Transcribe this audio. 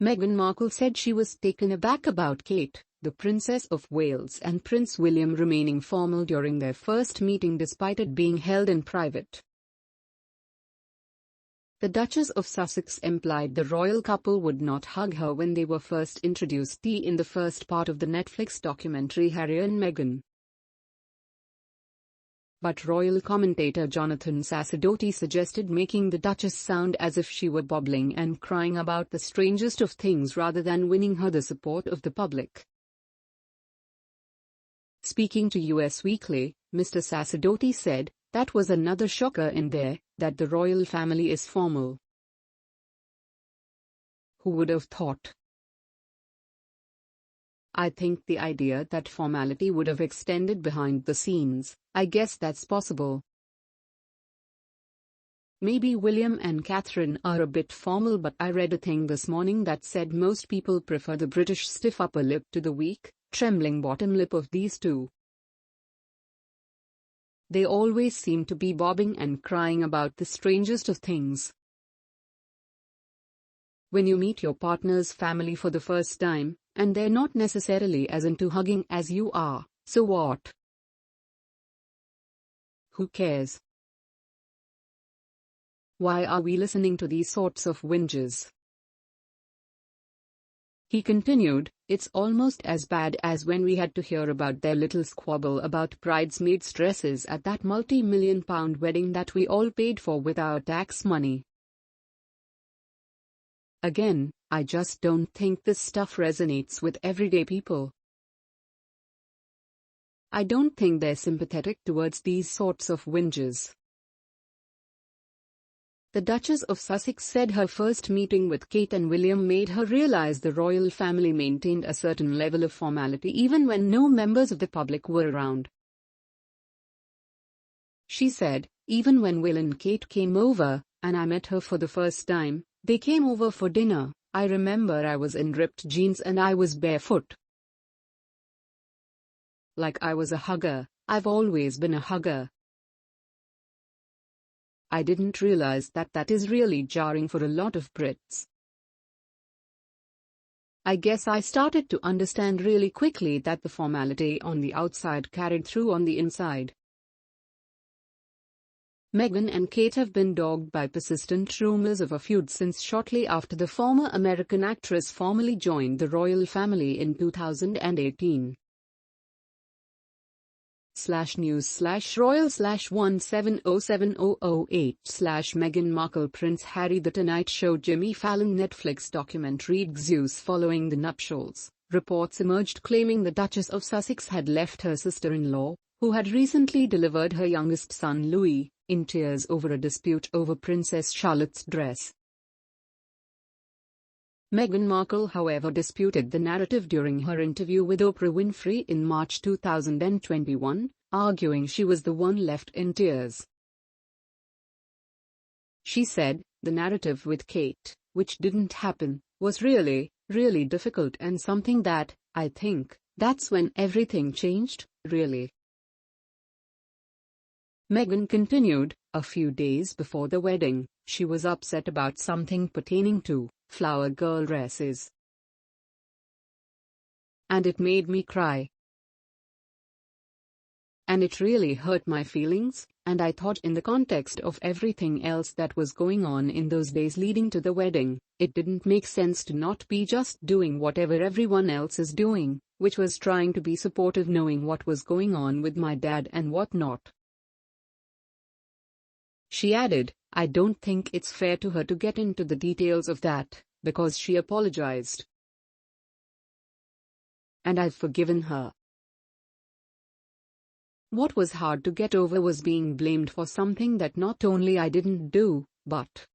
Meghan Markle said she was taken aback about Kate, the Princess of Wales, and Prince William remaining formal during their first meeting despite it being held in private. The Duchess of Sussex implied the royal couple would not hug her when they were first introduced in the first part of the Netflix documentary Harry and Meghan. But royal commentator Jonathan Sacerdoti suggested making the Duchess sound as if she were bobbling and crying about the strangest of things rather than winning her the support of the public. Speaking to US Weekly, Mr. Sacerdoti said, "That was another shocker in there, that the royal family is formal. Who would have thought? I think the idea that formality would have extended behind the scenes, I guess that's possible. Maybe William and Catherine are a bit formal, but I read a thing this morning that said most people prefer the British stiff upper lip to the weak, trembling bottom lip of these two. They always seem to be bobbing and crying about the strangest of things. When you meet your partner's family for the first time, and they're not necessarily as into hugging as you are, so what? Who cares? Why are we listening to these sorts of whinges?" He continued, "It's almost as bad as when we had to hear about their little squabble about bridesmaids' dresses at that multi-million-pound wedding that we all paid for with our tax money. Again, I just don't think this stuff resonates with everyday people. I don't think they're sympathetic towards these sorts of whinges." The Duchess of Sussex said her first meeting with Kate and William made her realize the royal family maintained a certain level of formality even when no members of the public were around. She said, "Even when Will and Kate came over, and I met her for the first time, they came over for dinner. I remember I was in ripped jeans and I was barefoot. Like I was a hugger. I've always been a hugger. I didn't realize that is really jarring for a lot of Brits. I guess I started to understand really quickly that the formality on the outside carried through on the inside." Meghan and Kate have been dogged by persistent rumors of a feud since shortly after the former American actress formally joined the royal family in 2018. /news/royal/1707008/ Meghan Markle Prince Harry The Tonight Show Jimmy Fallon Netflix documentary Duchess following the nuptials. Reports emerged claiming the Duchess of Sussex had left her sister-in-law, who had recently delivered her youngest son Louis, in tears over a dispute over Princess Charlotte's dress. Meghan Markle, however, disputed the narrative during her interview with Oprah Winfrey in March 2021, arguing she was the one left in tears. She said, "The narrative with Kate, which didn't happen, was really, really difficult and something that, I think, that's when everything changed, really." Meghan continued, "A few days before the wedding, she was upset about something pertaining to flower girl dresses. And it made me cry. And it really hurt my feelings, and I thought in the context of everything else that was going on in those days leading to the wedding, it didn't make sense to not be just doing whatever everyone else is doing, which was trying to be supportive knowing what was going on with my dad and whatnot." She added, "I don't think it's fair to her to get into the details of that, because she apologized. And I've forgiven her. What was hard to get over was being blamed for something that not only I didn't do, but